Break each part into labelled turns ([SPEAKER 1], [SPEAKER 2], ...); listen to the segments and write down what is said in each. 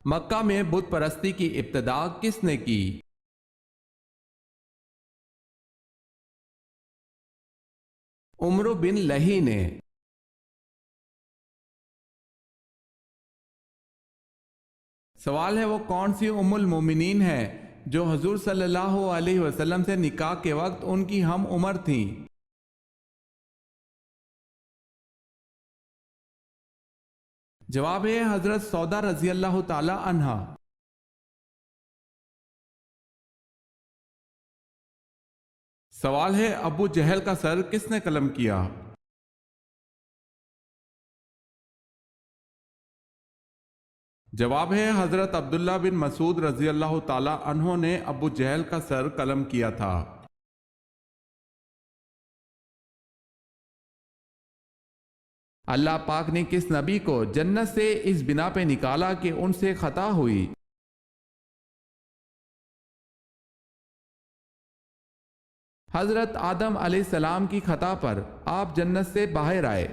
[SPEAKER 1] مکہ میں بت پرستی کی ابتدا کس نے کی؟ عمرو بن لہی نے۔ سوال ہے وہ کون سی ام المومنین ہے جو حضور صلی اللہ علیہ وسلم سے نکاح کے وقت ان کی ہم عمر تھیں؟ جواب ہے حضرت سودا رضی اللہ تعالی عنہا۔ سوال ہے ابو جہل کا سر کس نے قلم کیا؟ جواب ہے حضرت عبداللہ بن مسعود رضی اللہ تعالی عنہ نے ابو جہل کا سر قلم کیا تھا۔ اللہ پاک نے کس نبی کو جنت سے اس بنا پہ نکالا کہ ان سے خطا ہوئی؟ حضرت آدم علیہ السلام کی خطا پر آپ جنت سے باہر آئے۔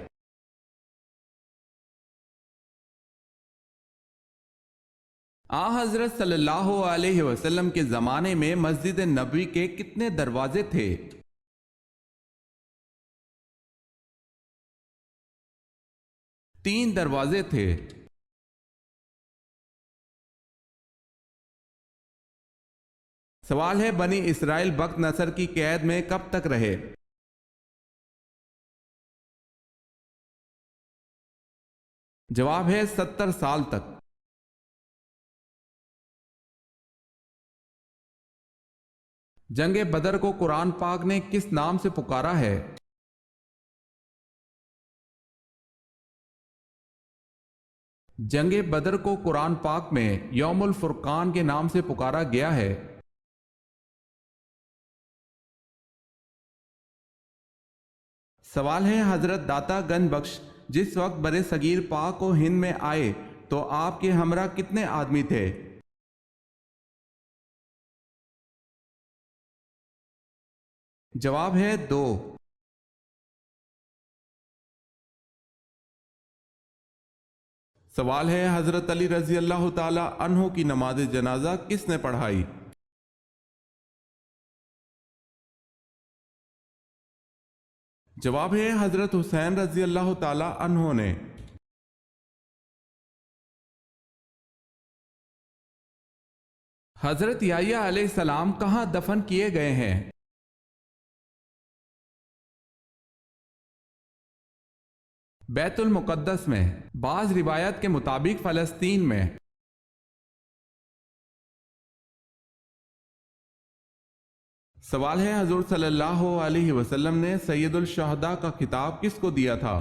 [SPEAKER 1] حضرت صلی اللہ علیہ وسلم کے زمانے میں مسجد نبوی کے کتنے دروازے تھے؟ تین دروازے تھے۔ سوال ہے بنی اسرائیل بخت نصر کی قید میں کب تک رہے؟ جواب ہے 70 سال تک۔ جنگ بدر کو قرآن پاک نے کس نام سے پکارا ہے؟ جنگ بدر کو قرآن پاک میں یوم الفرقان کے نام سے پکارا گیا ہے۔ سوال ہے حضرت داتا گنج بخش جس وقت برِ صغیر پاک و ہند میں آئے تو آپ کے ہمراہ کتنے آدمی تھے؟ جواب ہے 2۔ سوال ہے حضرت علی رضی اللہ تعالی عنہ کی نماز جنازہ کس نے پڑھائی؟ جواب ہے حضرت حسین رضی اللہ تعالی عنہ نے۔ حضرت یحییٰ علیہ السلام کہاں دفن کیے گئے ہیں؟ بیت المقدس میں، بعض روایت کے مطابق فلسطین میں۔ سوال ہے حضور صلی اللہ علیہ وسلم نے سید الشہداء کا خطاب کس کو دیا تھا؟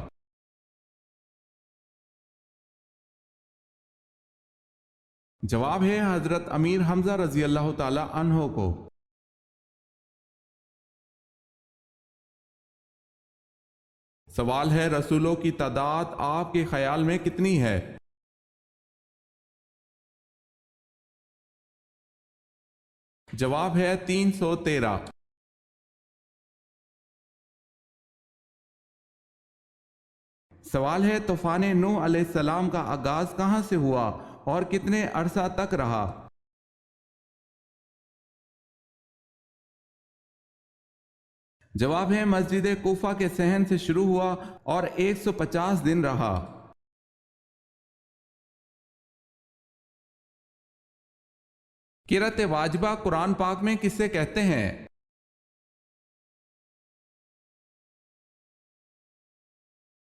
[SPEAKER 1] جواب ہے حضرت امیر حمزہ رضی اللہ تعالی عنہ کو۔ سوال ہے رسولوں کی تعداد آپ کے خیال میں کتنی ہے؟ جواب ہے 313۔ سوال ہے طوفان نوح علیہ السلام کا آغاز کہاں سے ہوا اور کتنے عرصہ تک رہا؟ جواب ہے مسجد کوفہ کے صحن سے شروع ہوا اور 150 دن رہا۔ قرأت واجبہ قرآن پاک میں کسے کہتے ہیں؟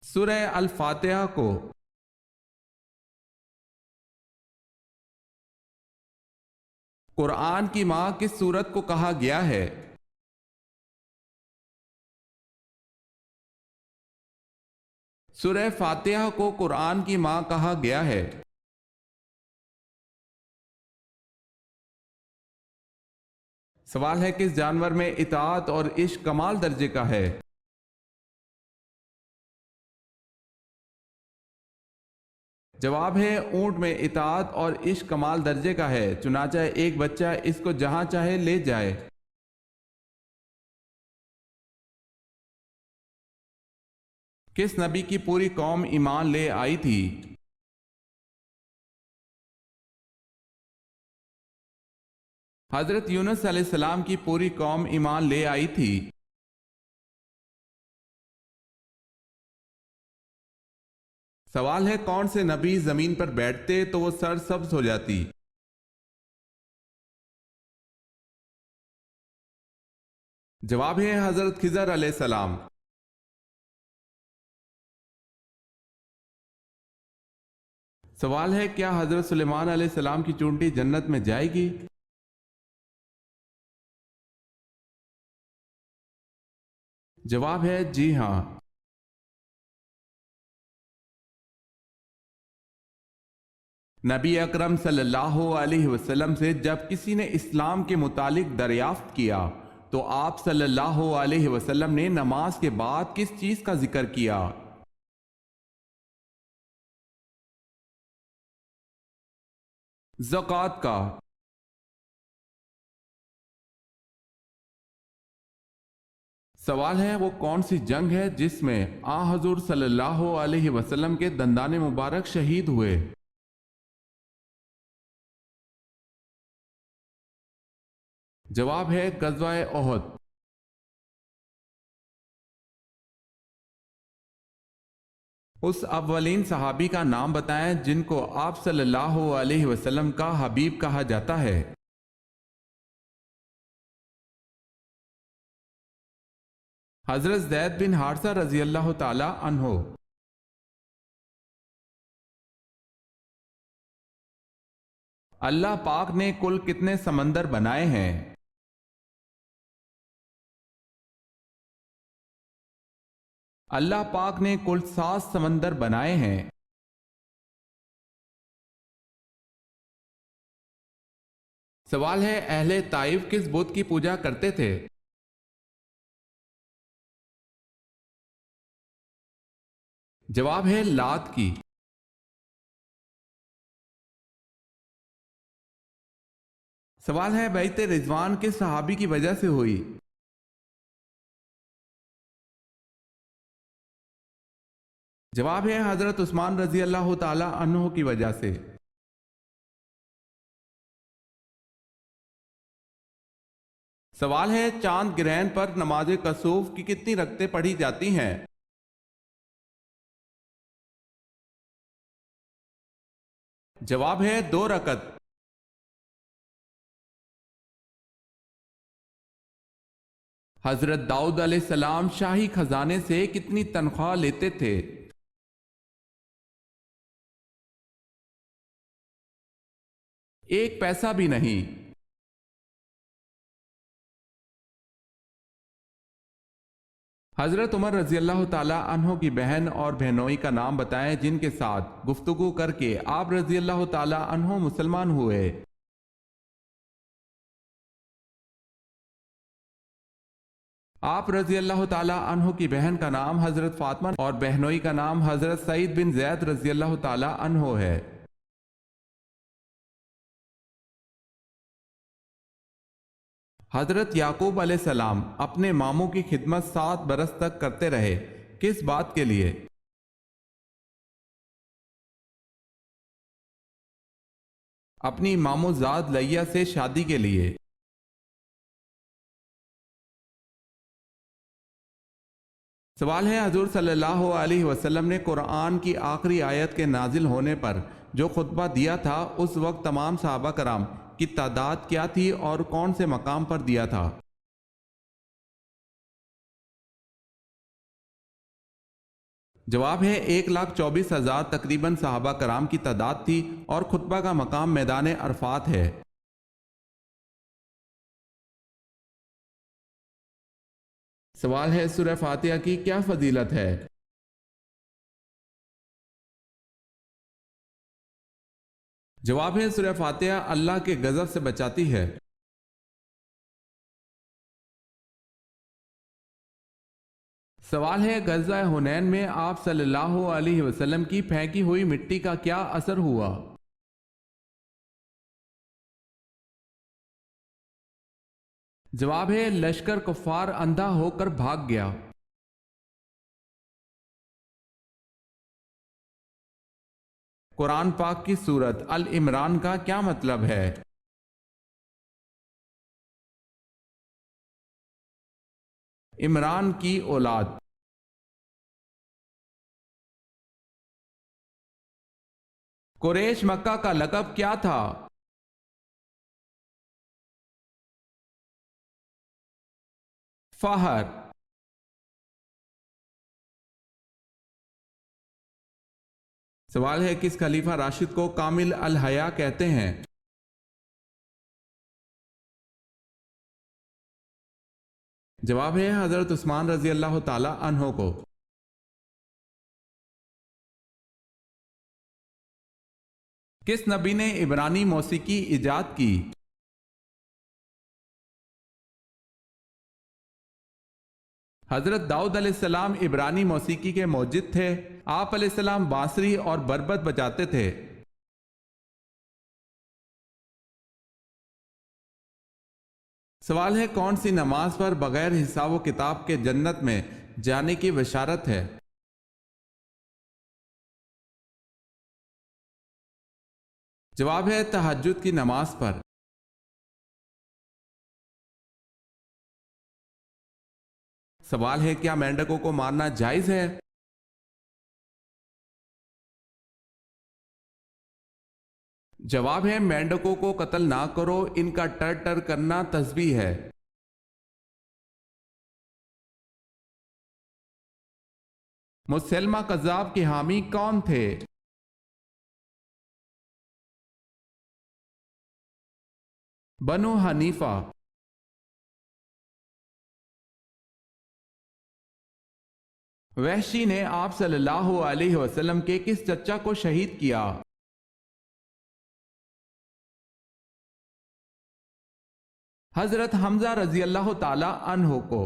[SPEAKER 1] سورہ الفاتحہ کو۔ قرآن کی ماں کس سورت کو کہا گیا ہے؟ سورہ فاتحہ کو قرآن کی ماں کہا گیا ہے۔ سوال ہے کس جانور میں اطاعت اور عشق کمال درجے کا ہے؟ جواب ہے اونٹ میں اطاعت اور عشق کمال درجے کا ہے، چنانچہ ایک بچہ اس کو جہاں چاہے لے جائے۔ کس نبی کی پوری قوم ایمان لے آئی تھی؟ حضرت یونس علیہ السلام کی پوری قوم ایمان لے آئی تھی۔ سوال ہے کون سے نبی زمین پر بیٹھتے تو وہ سر سبز ہو جاتی؟ جواب ہے حضرت خضر علیہ السلام۔ سوال ہے کیا حضرت سلیمان علیہ السلام کی چونٹی جنت میں جائے گی؟ جواب ہے جی ہاں۔ نبی اکرم صلی اللہ علیہ وسلم سے جب کسی نے اسلام کے متعلق دریافت کیا تو آپ صلی اللہ علیہ وسلم نے نماز کے بعد کس چیز کا ذکر کیا؟ زکوٰۃ کا۔ سوال ہے وہ کون سی جنگ ہے جس میں آن حضور صلی اللہ علیہ وسلم کے دندان مبارک شہید ہوئے؟ جواب ہے غزوہ احد۔ اس اولین صحابی کا نام بتائیں جن کو آپ صلی اللہ علیہ وسلم کا حبیب کہا جاتا ہے۔ حضرت زید بن حارثہ رضی اللہ تعالی عنہ۔ اللہ پاک نے کل کتنے سمندر بنائے ہیں؟ اللہ پاک نے کل 7 سمندر بنائے ہیں۔ سوال ہے اہل طائف کس بت کی پوجا کرتے تھے؟ جواب ہے لات کی۔ سوال ہے بیعت رضوان کس صحابی کی وجہ سے ہوئی؟ جواب ہے حضرت عثمان رضی اللہ تعالی عنہ کی وجہ سے۔ سوال ہے چاند گرہن پر نماز کسوف کی کتنی رکعتیں پڑھی جاتی ہیں؟ جواب ہے 2 رکعت۔ حضرت داؤد علیہ السلام شاہی خزانے سے کتنی تنخواہ لیتے تھے؟ ایک پیسہ بھی نہیں۔ حضرت عمر رضی اللہ تعالی عنہ کی بہن اور بہنوئی کا نام بتائیں جن کے ساتھ گفتگو کر کے آپ رضی اللہ تعالی عنہ مسلمان ہوئے۔ آپ رضی اللہ تعالی عنہ کی بہن کا نام حضرت فاطمہ اور بہنوئی کا نام حضرت سعید بن زید رضی اللہ تعالی عنہ ہے۔ حضرت یعقوب علیہ السلام اپنے ماموں کی خدمت 7 برس تک کرتے رہے، کس بات کے لیے؟ اپنی مامو زاد لیہ سے شادی کے لیے۔ سوال ہے حضور صلی اللہ علیہ وسلم نے قرآن کی آخری آیت کے نازل ہونے پر جو خطبہ دیا تھا اس وقت تمام صحابہ کرام کی تعداد کیا تھی اور کون سے مقام پر دیا تھا؟ جواب ہے 1,24,000 تقریباً صحابہ کرام کی تعداد تھی اور خطبہ کا مقام میدان عرفات ہے۔ سوال ہے سورہ فاتحہ کی کیا فضیلت ہے؟ جواب ہے سورہ فاتحہ اللہ کے غضب سے بچاتی ہے۔ سوال ہے غزوہ حنین میں آپ صلی اللہ علیہ وسلم کی پھینکی ہوئی مٹی کا کیا اثر ہوا؟ جواب ہے لشکر کفار اندھا ہو کر بھاگ گیا۔ قرآن پاک کی سورت ال عمران کا کیا مطلب ہے؟ عمران کی اولاد۔ قریش مکہ کا لقب کیا تھا؟ فہر۔ سوال ہے کس خلیفہ راشد کو کامل الحیا کہتے ہیں؟ جواب ہے حضرت عثمان رضی اللہ تعالی عنہ کو۔ کس نبی نے عبرانی موسیقی ایجاد کی؟ حضرت داؤد علیہ السلام عبرانی موسیقی کے موجد تھے۔ آپ علیہ السلام بانسری اور بربط بجاتے تھے۔ سوال ہے کون سی نماز پر بغیر حساب و کتاب کے جنت میں جانے کی بشارت ہے؟ جواب ہے تہجد کی نماز پر۔ سوال ہے کیا مینڈکوں کو مارنا جائز ہے؟ جواب ہے مینڈکوں کو قتل نہ کرو، ان کا ٹر ٹر کرنا تسبیح ہے۔ مسلمہ کذاب کے حامی کون تھے؟ بنو حنیفہ۔ وحشی نے آپ صلی اللہ علیہ وسلم کے کس چچا کو شہید کیا؟ حضرت حمزہ رضی اللہ تعالی عنہ کو۔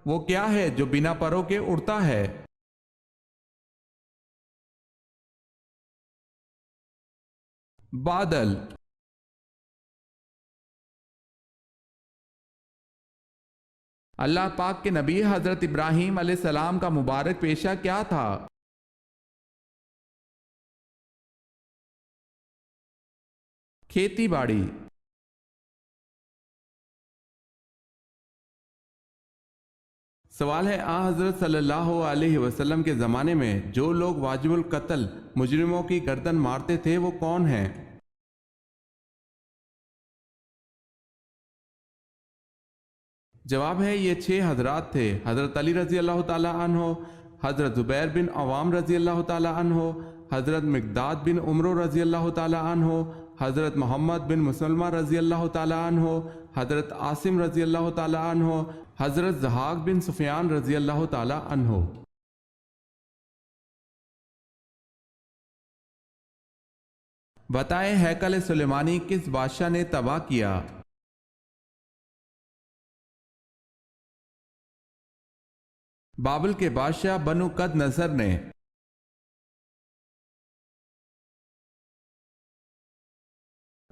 [SPEAKER 1] وہ کیا ہے جو بنا پروں کے اڑتا ہے؟ بادل۔ اللہ پاک کے نبی حضرت ابراہیم علیہ السلام کا مبارک پیشہ کیا تھا؟ کھیتی باڑی۔ سوال ہے حضرت صلی اللہ علیہ وسلم کے زمانے میں جو لوگ واجب القتل مجرموں کی گردن مارتے تھے وہ کون ہیں؟ جواب ہے یہ 6 حضرات تھے۔ حضرت علی رضی اللہ تعالی عنہ، حضرت زبیر بن عوام رضی اللہ تعالی عنہ، حضرت مقداد بن عمرو رضی اللہ تعالی عنہ، حضرت محمد بن مسلمہ رضی اللہ تعالی عنہ، حضرت عاصم رضی اللہ تعالی عنہ، حضرت ضحاک بن سفیان رضی اللہ تعالی عنہ۔ بتائیں ہیکل سلیمانی کس بادشاہ نے تباہ کیا؟ بابل کے بادشاہ بنو قد نظر نے۔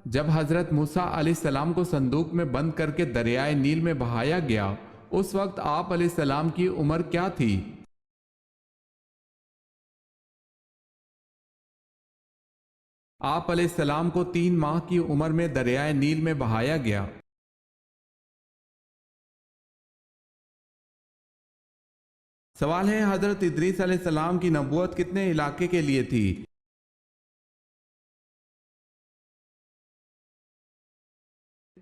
[SPEAKER 1] جب حضرت موسیٰ علیہ السلام کو صندوق میں بند کر کے دریائے نیل میں بہایا گیا اس وقت آپ علیہ السلام کی عمر کیا تھی؟ آپ علیہ السلام کو 3 ماہ کی عمر میں دریائے نیل میں بہایا گیا۔ سوال ہے حضرت ادریس علیہ السلام کی نبوت کتنے علاقے کے لیے تھی؟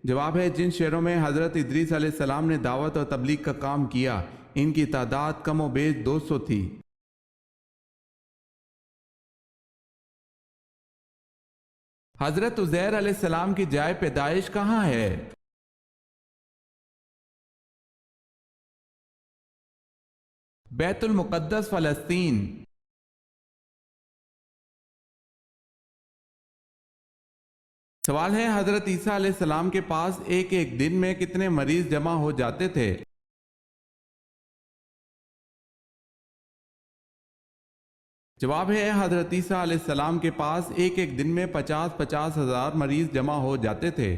[SPEAKER 1] جواب ہے جن شہروں میں حضرت ادریس علیہ السلام نے دعوت اور تبلیغ کا کام کیا ان کی تعداد کم و بیش 200 تھی۔ حضرت عزیر علیہ السلام کی جائے پیدائش کہاں ہے؟ بیت المقدس فلسطین۔ سوال ہے حضرت عیسیٰ علیہ السلام کے پاس ایک ایک دن میں کتنے مریض جمع ہو جاتے تھے؟ جواب ہے حضرت عیسیٰ علیہ السلام کے پاس ایک ایک دن میں 50 ہزار مریض جمع ہو جاتے تھے۔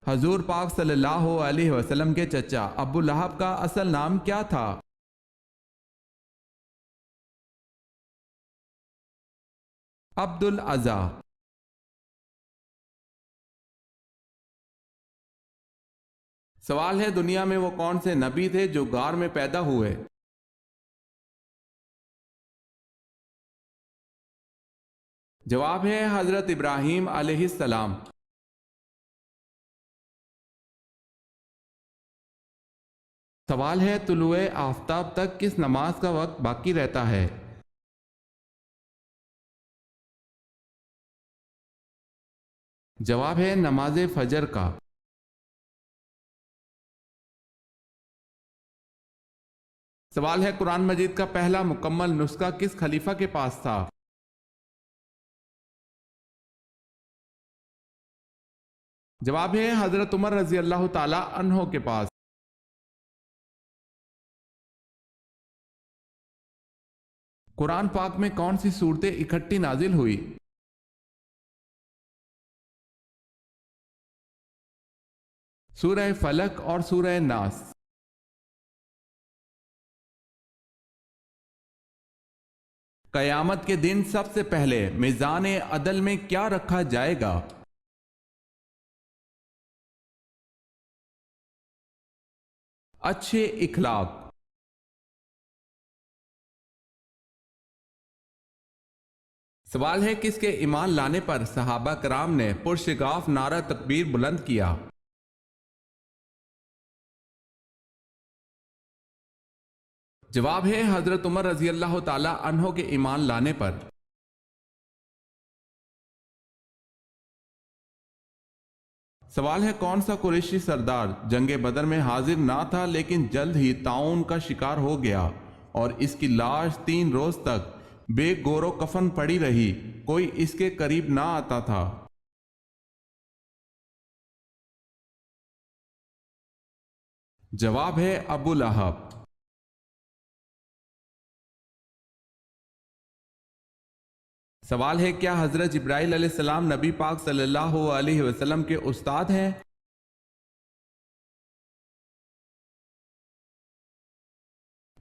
[SPEAKER 1] حضور پاک صلی اللہ علیہ وسلم کے چچا ابو لہب کا اصل نام کیا تھا؟ عبد العزا۔ سوال ہے دنیا میں وہ کون سے نبی تھے جو غار میں پیدا ہوئے؟ جواب ہے حضرت ابراہیم علیہ السلام۔ سوال ہے طلوع آفتاب تک کس نماز کا وقت باقی رہتا ہے؟ جواب ہے نماز فجر کا۔ سوال ہے قرآن مجید کا پہلا مکمل نسخہ کس خلیفہ کے پاس تھا؟ جواب ہے حضرت عمر رضی اللہ تعالی عنہ کے پاس۔ قرآن پاک میں کون سی صورتیں اکٹھی نازل ہوئی؟ سورہ فلق اور سورہ ناس۔ قیامت کے دن سب سے پہلے میزان عدل میں کیا رکھا جائے گا؟ اچھے اخلاق۔ سوال ہے کس کے ایمان لانے پر صحابہ کرام نے پرشگاف نعرہ تکبیر بلند کیا؟ جواب ہے حضرت عمر رضی اللہ تعالی عنہ کے ایمان لانے پر۔ سوال ہے کون سا قریشی سردار جنگ بدر میں حاضر نہ تھا لیکن جلد ہی طاعون کا شکار ہو گیا اور اس کی لاش 3 روز تک بے گور و کفن پڑی رہی، کوئی اس کے قریب نہ آتا تھا؟ جواب ہے ابو لہب۔ سوال ہے کیا حضرت جبرائیل علیہ السلام نبی پاک صلی اللہ علیہ وسلم کے استاد ہیں؟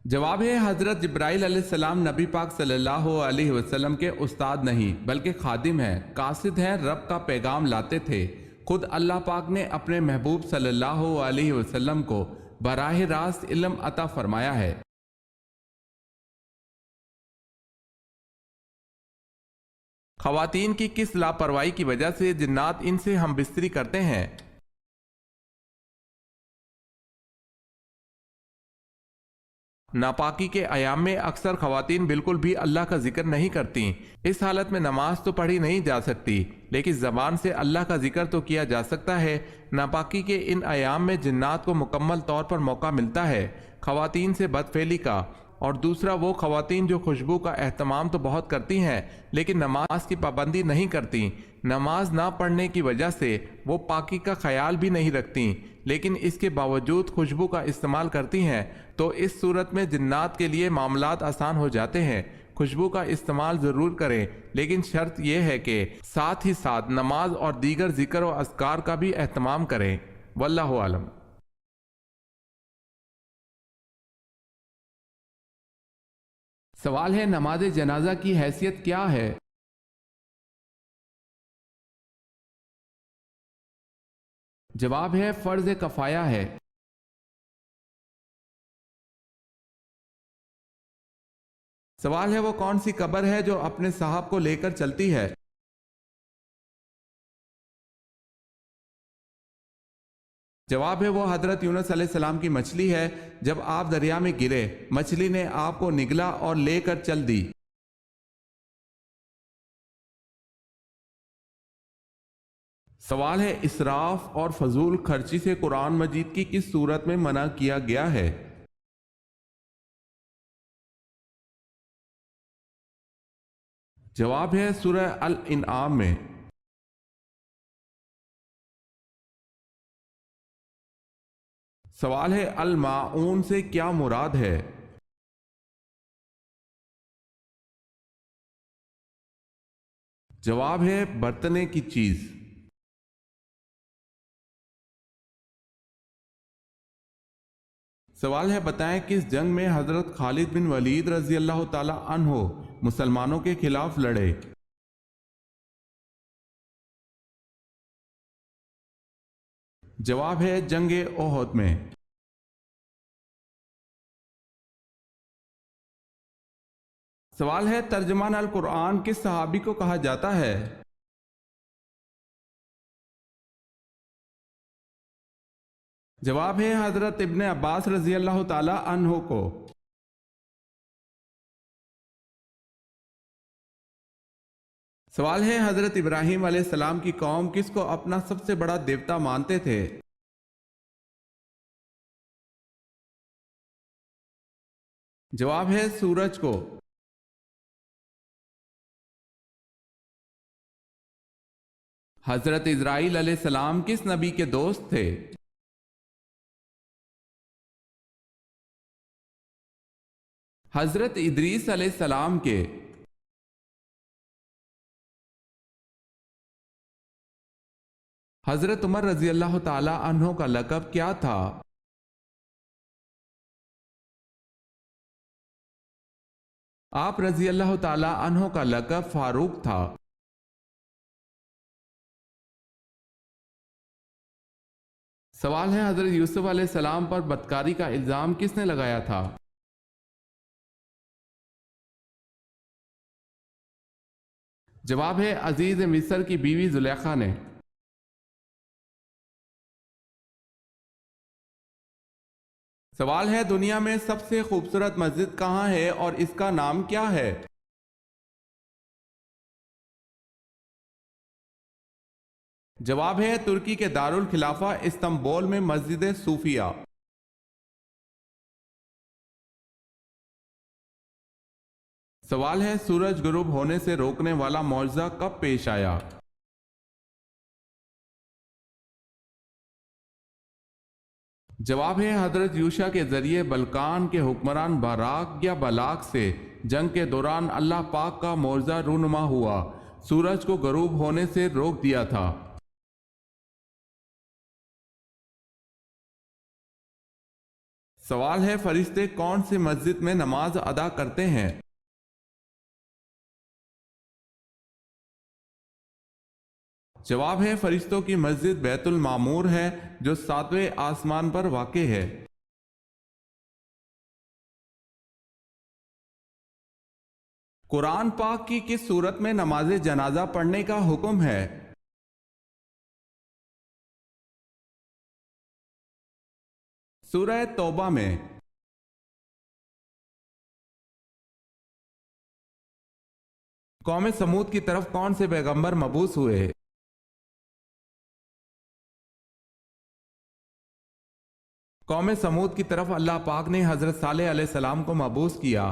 [SPEAKER 1] جواب ہے حضرت جبرائیل علیہ السلام نبی پاک صلی اللہ علیہ وسلم کے استاد نہیں بلکہ خادم ہیں، قاصد ہیں، رب کا پیغام لاتے تھے۔ خود اللہ پاک نے اپنے محبوب صلی اللہ علیہ وسلم کو براہ راست علم عطا فرمایا ہے۔ خواتین کی کس لاپرواہی کی وجہ سے جنات ان سے ہم بستری کرتے ہیں؟ ناپاکی کے ایام میں اکثر خواتین بالکل بھی اللہ کا ذکر نہیں کرتی۔ اس حالت میں نماز تو پڑھی نہیں جا سکتی لیکن زبان سے اللہ کا ذکر تو کیا جا سکتا ہے۔ ناپاکی کے ان ایام میں جنات کو مکمل طور پر موقع ملتا ہے خواتین سے بدفعلی کا، اور دوسرا وہ خواتین جو خوشبو کا اہتمام تو بہت کرتی ہیں لیکن نماز کی پابندی نہیں کرتی۔ نماز نہ پڑھنے کی وجہ سے وہ پاکی کا خیال بھی نہیں رکھتی لیکن اس کے باوجود خوشبو کا استعمال کرتی ہیں، تو اس صورت میں جنات کے لیے معاملات آسان ہو جاتے ہیں۔ خوشبو کا استعمال ضرور کریں لیکن شرط یہ ہے کہ ساتھ ہی ساتھ نماز اور دیگر ذکر و اذکار کا بھی اہتمام کریں۔ واللہ عالم۔ سوال ہے نماز جنازہ کی حیثیت کیا ہے؟ جواب ہے فرض کفایہ ہے۔ سوال ہے وہ کون سی قبر ہے جو اپنے صاحب کو لے کر چلتی ہے؟ جواب ہے وہ حضرت یونس علیہ السلام کی مچھلی ہے، جب آپ دریا میں گرے مچھلی نے آپ کو نگلا اور لے کر چل دی۔ سوال ہے اسراف اور فضول خرچی سے قرآن مجید کی کس صورت میں منع کیا گیا ہے؟ جواب ہے سورہ الانعام میں۔ سوال ہے الماعون سے کیا مراد ہے؟ جواب ہے برتنے کی چیز۔ سوال ہے بتائیں کس جنگ میں حضرت خالد بن ولید رضی اللہ تعالی عنہ مسلمانوں کے خلاف لڑے؟ جواب ہے جنگ احد میں۔ سوال ہے ترجمان القرآن کس صحابی کو کہا جاتا ہے؟ جواب ہے حضرت ابن عباس رضی اللہ تعالی عنہ کو۔ سوال ہے حضرت ابراہیم علیہ السلام کی قوم کس کو اپنا سب سے بڑا دیوتا مانتے تھے؟ جواب ہے سورج کو۔ حضرت اسرائیل علیہ السلام کس نبی کے دوست تھے؟ حضرت ادریس علیہ السلام کے۔ حضرت عمر رضی اللہ تعالی عنہ کا لقب کیا تھا؟ آپ رضی اللہ تعالی عنہ کا لقب فاروق تھا۔ سوال ہے حضرت یوسف علیہ السلام پر بدکاری کا الزام کس نے لگایا تھا؟ جواب ہے عزیز مصر کی بیوی زلیخا نے۔ سوال ہے دنیا میں سب سے خوبصورت مسجد کہاں ہے اور اس کا نام کیا ہے؟ جواب ہے ترکی کے دارالخلافہ استنبول میں مسجد صوفیہ۔ سوال ہے سورج غروب ہونے سے روکنے والا معجزہ کب پیش آیا؟ جواب ہے حضرت یوشع کے ذریعے بلقان کے حکمران باراک یا بلاک سے جنگ کے دوران اللہ پاک کا معجزہ رونما ہوا، سورج کو غروب ہونے سے روک دیا تھا۔ سوال ہے فرشتے کون سی مسجد میں نماز ادا کرتے ہیں؟ جواب ہے فرشتوں کی مسجد بیت المعمور ہے جو 7ویں آسمان پر واقع ہے۔ قرآن پاک کی کس صورت میں نماز جنازہ پڑھنے کا حکم ہے؟ سورہ توبہ میں۔ قوم سمود کی طرف کون سے پیغمبر مبعوث ہوئے؟ قوم سمود کی طرف اللہ پاک نے حضرت صالح علیہ السلام کو مبعوث کیا۔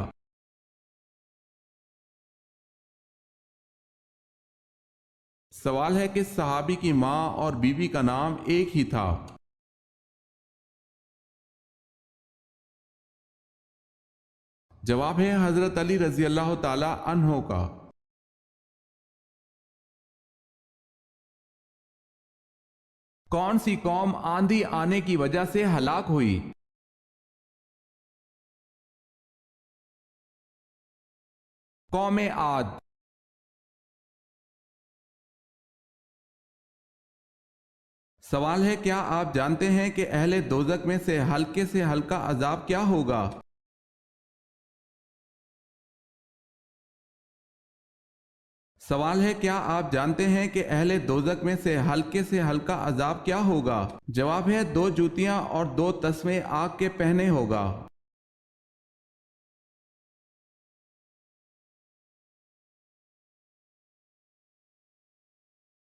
[SPEAKER 1] سوال ہے کہ صحابی کی ماں اور بیوی کا نام ایک ہی تھا؟ جواب ہے حضرت علی رضی اللہ تعالی عنہ کا۔ کون سی قوم آندھی آنے کی وجہ سے ہلاک ہوئی؟ قوم عاد۔ سوال ہے کیا آپ جانتے ہیں کہ اہل دوزخ میں سے ہلکے سے ہلکا عذاب کیا ہوگا؟ سوال ہے کیا آپ جانتے ہیں کہ اہل دوزخ میں سے ہلکا عذاب کیا ہوگا؟ جواب ہے 2 جوتیاں اور 2 تسمے آگ کے پہنے ہوگا۔